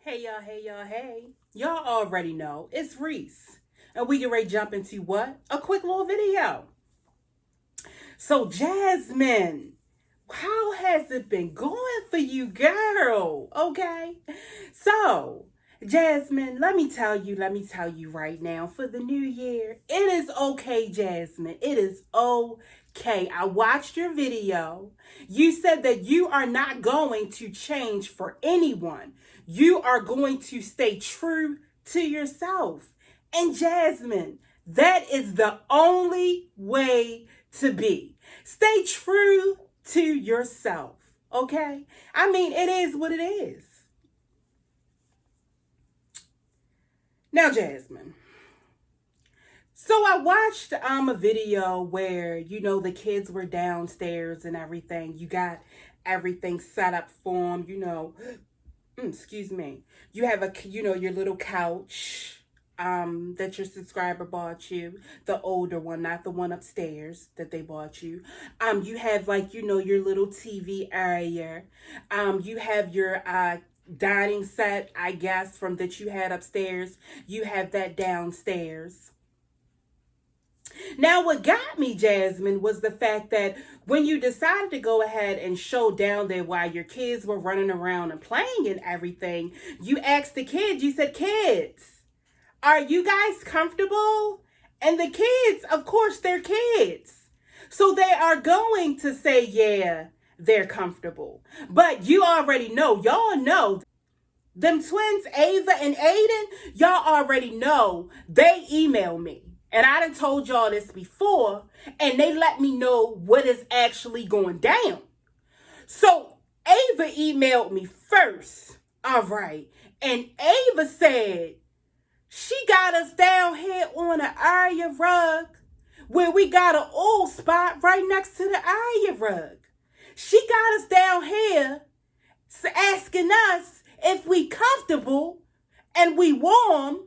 Hey y'all, hey y'all, hey. Y'all already know it's Reese. And we get ready to jump into what? A quick little video. So, Jasmine, how has it been going for you, girl? Okay. So, Jasmine, let me tell you right now, for the new year, it is okay, Jasmine. It is okay. I watched your video. You said that you are not going to change for anyone. You are going to stay true to yourself. And Jasmine, that is the only way to be. Stay true to yourself. Okay? I mean, it is what it is. Now, Jasmine. So I watched a video where the kids were downstairs and everything. You got everything set up for them, excuse me. You have your little couch that your subscriber bought you, the older one, not the one upstairs that they bought you. You have your little TV area. You have your dining set, I guess, from that you had upstairs. You have that downstairs. Now, what got me, Jasmine, was the fact that when you decided to go ahead and show down there while your kids were running around and playing and everything, you asked the kids, you said, "Kids, are you guys comfortable?" And the kids, of course, they're kids. So they are going to say, yeah, they're comfortable. But you already know, y'all know, them twins, Ava and Aiden, y'all already know, they email me. And I done told y'all this before, and they let me know what is actually going down. So Ava emailed me first. All right. And Ava said she got us down here on an area rug where we got an old spot right next to the area rug. She got us down here asking us if we comfortable and we warm.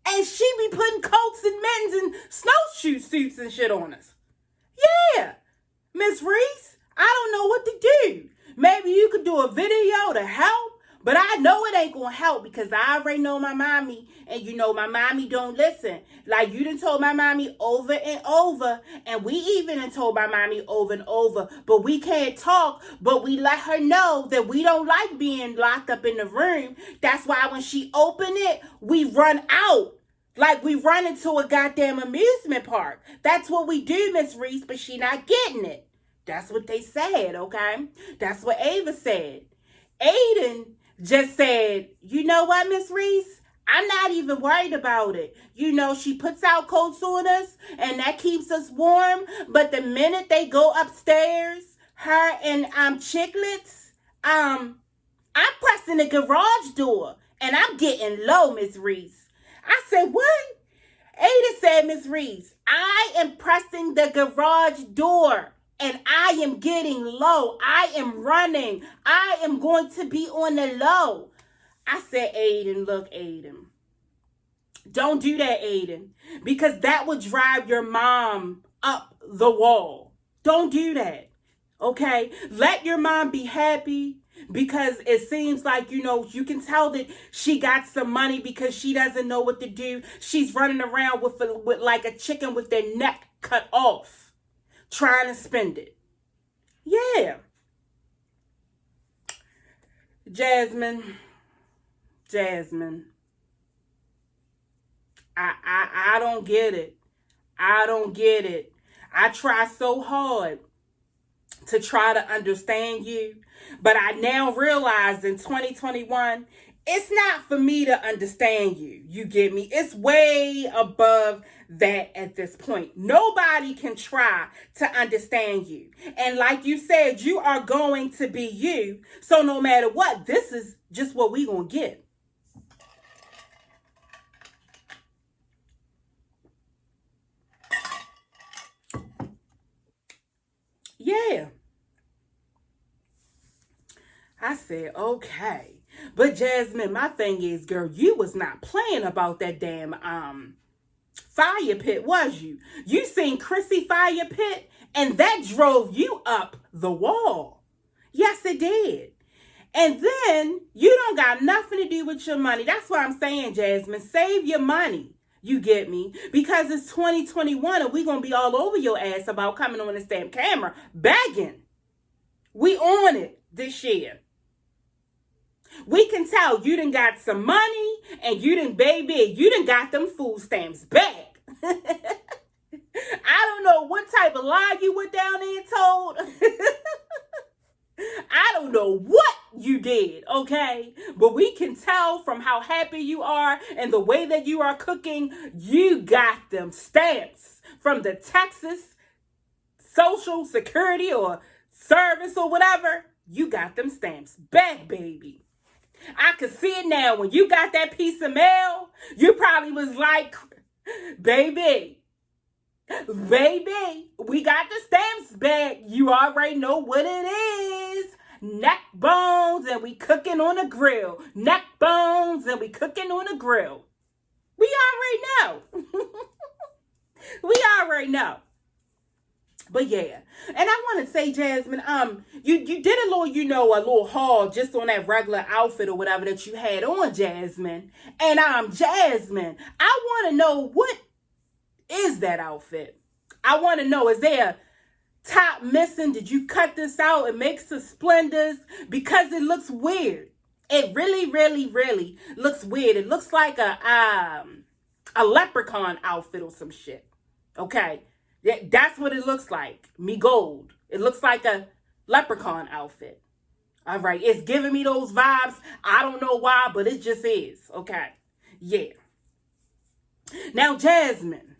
And she be putting coats and mittens and snowshoe suits and shit on us. Yeah, Miss Reese, I don't know what to do. Maybe you could do a video to help, but I know it ain't gonna help because I already know my mommy, and my mommy don't listen. Like you done told my mommy over and over, and we even done told my mommy over and over, but we can't talk, but we let her know that we don't like being locked up in the room. That's why when she open it, we run out. Like we run into a goddamn amusement park. That's what we do, Miss Reese, but she not getting it. That's what they said, okay? That's what Ava said. Aiden just said, "You know what, Miss Reese? I'm not even worried about it. She puts out coats on us, and that keeps us warm. But the minute they go upstairs, her and Chicklets, I'm pressing the garage door, and I'm getting low, Miss Reese." I said, "What?" Ada said, "Miss Reese, I am pressing the garage door and I am getting low. I am running. I am going to be on the low." I said, "Aiden, look, Aiden. Don't do that, Aiden, because that would drive your mom up the wall. Don't do that. Okay? Let your mom be happy." Because it seems like, you can tell that she got some money because she doesn't know what to do. She's running around with like a chicken with their neck cut off, trying to spend it. Yeah. Jasmine, I don't get it. I don't get it. I try so hard to try to understand you, but I now realize in 2021, it's not for me to understand you. You get me? It's way above that at this point. Nobody can try to understand you. And like you said, you are going to be you. So no matter what, this is just what we gonna get. Yeah. I said, okay. But Jasmine, my thing is, girl, you was not playing about that damn fire pit, was you? You seen Chrissy fire pit, and that drove you up the wall. Yes, it did. And then you don't got nothing to do with your money. That's what I'm saying, Jasmine. Save your money. You get me? Because it's 2021 and we going to be all over your ass about coming on this damn camera begging. We on it this year. We can tell you done got some money and you done, baby, you done got them food stamps back. I don't know what type of lie you went down there and told. I don't know what you did, okay? But we can tell from how happy you are and the way that you are cooking, you got them stamps from the Texas Social Security or Service or whatever. You got them stamps back, baby. I could see it now. When you got that piece of mail, you probably was like, baby, we got the stamps back. You already know what it is. Neck bones and we cooking on a grill. Neck bones and we cooking on a grill. We already know. We already know. But yeah, and I want to say, Jasmine, you did a little haul just on that regular outfit or whatever that you had on, Jasmine. And Jasmine, I want to know, what is that outfit? I want to know, is there a top missing? Did you cut this out and make some splendors? Because it looks weird. It really, really, really looks weird. It looks like a leprechaun outfit or some shit. Okay. That's what it looks like. Me gold. It looks like a leprechaun outfit. All right. It's giving me those vibes. I don't know why, but it just is. Okay. Yeah. Now, Jasmine,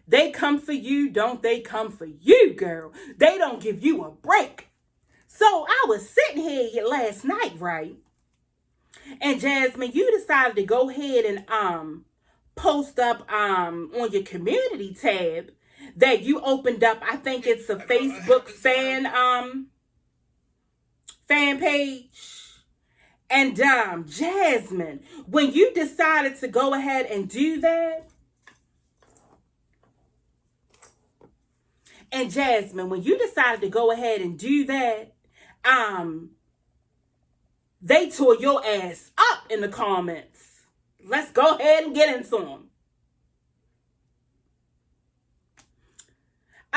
they come for you, don't they come for you, girl? They don't give you a break. So I was sitting here last night, right? And Jasmine, you decided to go ahead and post up on your community tab that you opened up. I think it's a Facebook fan page. And Jasmine, when you decided to go ahead and do that, they tore your ass up in the comments. Let's go ahead and get into them.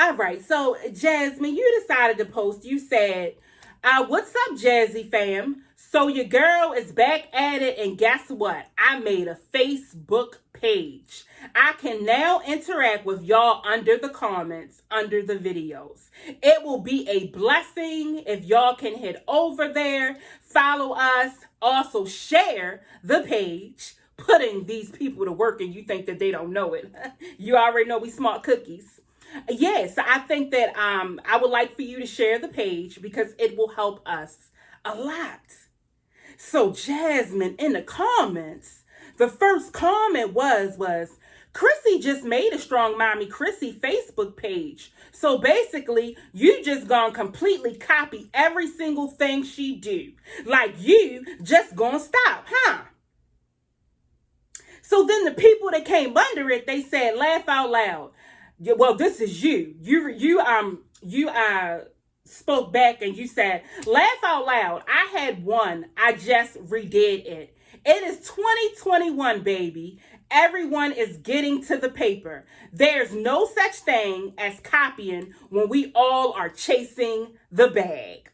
All right, so Jasmine, you decided to post. You said, what's up, Jazzy fam? So your girl is back at it, and guess what? I made a Facebook page. I can now interact with y'all under the comments, under the videos. It will be a blessing if y'all can head over there, follow us, also share the page, putting these people to work, and you think that they don't know it. You already know we smart cookies. Yes, I think that I would like for you to share the page because it will help us a lot. So Jasmine, in the comments, the first comment was Chrissy just made a Strong Mommy Chrissy Facebook page. So basically, you just gonna completely copy every single thing she do. Like you just gonna stop, huh? So then the people that came under it, they said, laugh out loud. Well, this is you. You spoke back and you said, laugh out loud. I had one. I just redid it. It is 2021, baby. Everyone is getting to the paper. There's no such thing as copying when we all are chasing the bag.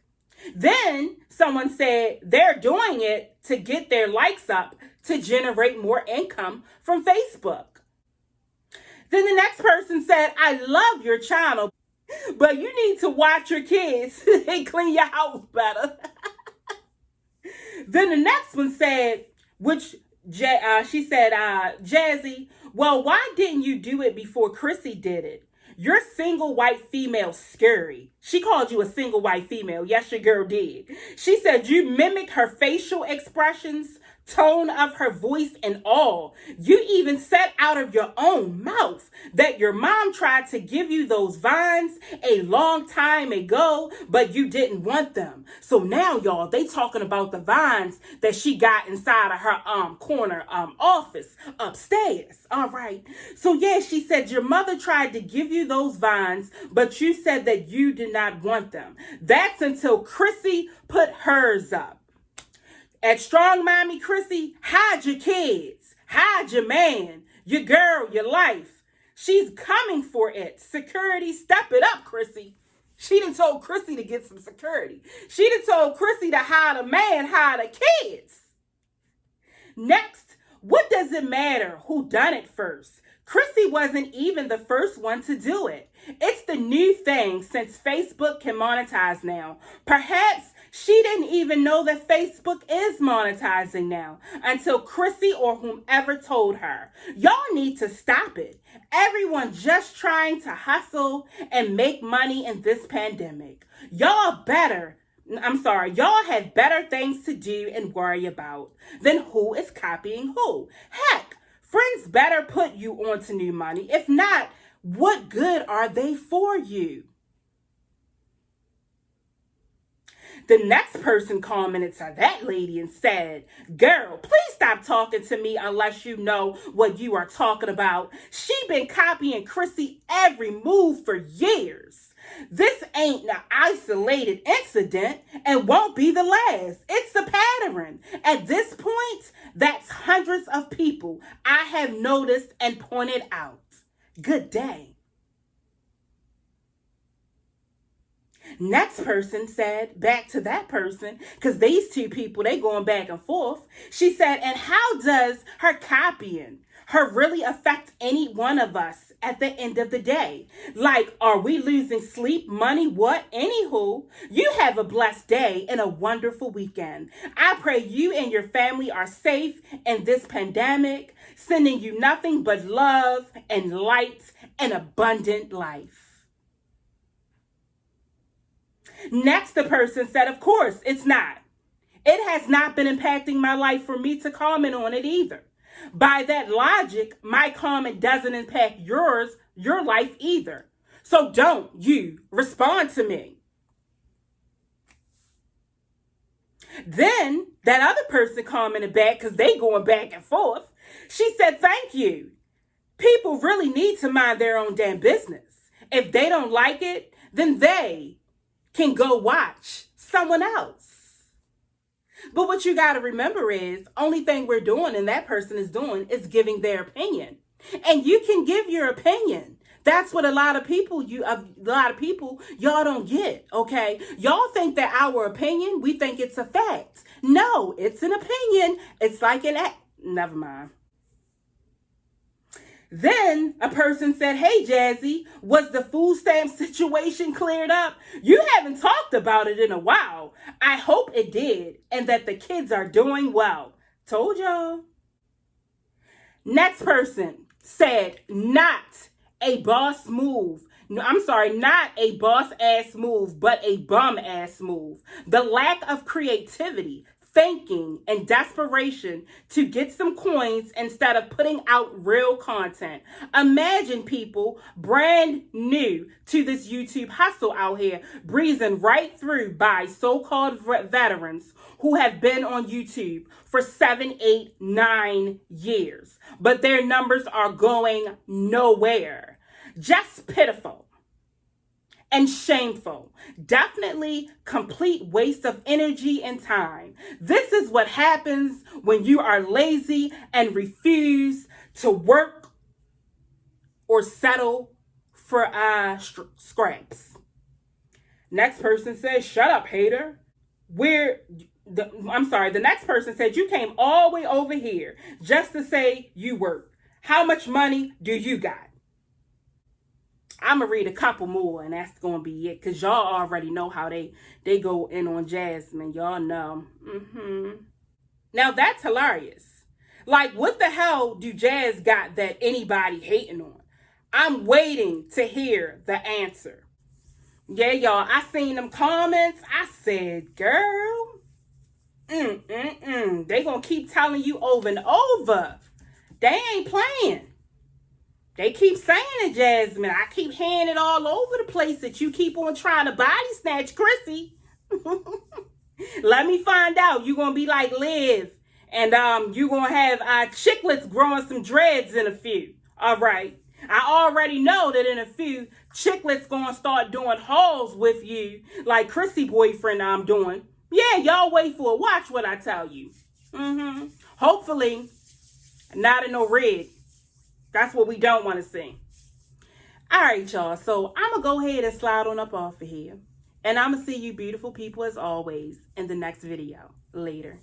Then someone said they're doing it to get their likes up to generate more income from Facebook. Then the next person said, I love your channel, but you need to watch your kids and clean your house better. Then the next one said, she said, Jazzy, well, why didn't you do it before Chrissy did it? You're single white female scary. She called you a single white female. Yes, your girl did. She said you mimic her facial expressions, tone of her voice and all. You even said out of your own mouth that your mom tried to give you those vines a long time ago, but you didn't want them. So now, y'all, they talking about the vines that she got inside of her corner office upstairs. All right. So yeah, she said your mother tried to give you those vines, but you said that you did not want them. That's until Chrissy put hers up. At Strong Mommy Chrissy, hide your kids, hide your man, your girl, your life. She's coming for it. Security, step it up, Chrissy. She done told Chrissy to get some security. She done told Chrissy to hide a man, hide the kids. Next, what does it matter who done it first? Chrissy wasn't even the first one to do it. It's the new thing since Facebook can monetize now. Perhaps she didn't even know that Facebook is monetizing now until Chrissy or whomever told her. Y'all need to stop it. Everyone just trying to hustle and make money in this pandemic. Y'all have better things to do and worry about than who is copying who. Heck, friends better put you onto new money. If not, what good are they for you? The next person commented to that lady and said, girl, please stop talking to me unless you know what you are talking about. She been copying Chrissy every move for years. This ain't an isolated incident and won't be the last. It's a pattern. At this point, that's hundreds of people I have noticed and pointed out. Good day. Next person said back to that person, because these two people, they going back and forth. She said, and how does her copying her really affect any one of us at the end of the day? Like, are we losing sleep, money, what? Anywho, you have a blessed day and a wonderful weekend. I pray you and your family are safe in this pandemic, sending you nothing but love and light and abundant life. Next, the person said, of course, it's not. It has not been impacting my life for me to comment on it either. By that logic, my comment doesn't impact your life either. So don't you respond to me. Then that other person commented back, because they going back and forth. She said, thank you. People really need to mind their own damn business. If they don't like it, then they can go watch someone else. But what you got to remember is, only thing we're doing and that person is doing is giving their opinion. And you can give your opinion. That's what a lot of people y'all don't get, okay? Y'all think that our opinion, we think it's a fact. No, it's an opinion. It's like never mind. Then a person said, hey, Jazzy, was the food stamp situation cleared up? You haven't talked about it in a while. I hope it did and that the kids are doing well. Told y'all. Next person said, not a boss move. Not a boss ass move, but a bum ass move. The lack of creativity, thinking, and desperation to get some coins instead of putting out real content. Imagine people brand new to this YouTube hustle out here, breezing right through by so-called veterans who have been on YouTube for 7, 8, 9 years. But their numbers are going nowhere. Just pitiful. And shameful. Definitely complete waste of energy and time. This is what happens when you are lazy and refuse to work or settle for scraps. Next person says, shut up, hater. The next person said, you came all the way over here just to say you work. How much money do you got? I'm going to read a couple more, and that's going to be it, because y'all already know how they go in on Jasmine. Y'all know. Now, that's hilarious. Like, what the hell do Jazz got that anybody hating on? I'm waiting to hear the answer. Yeah, y'all, I seen them comments. I said, girl, They gonna keep telling you over and over. They ain't playing. They keep saying it, Jasmine. I keep hearing it all over the place that you keep on trying to body snatch Chrissy. Let me find out. You gonna be like Liv, and you gonna have chicklets growing some dreads in a few. All right. I already know that in a few, chicklets gonna start doing hauls with you, like Chrissy boyfriend I'm doing. Yeah, y'all wait for it. Watch what I tell you. Hopefully, not in no red. That's what we don't want to see. All right, y'all. So I'm going to go ahead and slide on up off of here. And I'm going to see you beautiful people as always in the next video. Later.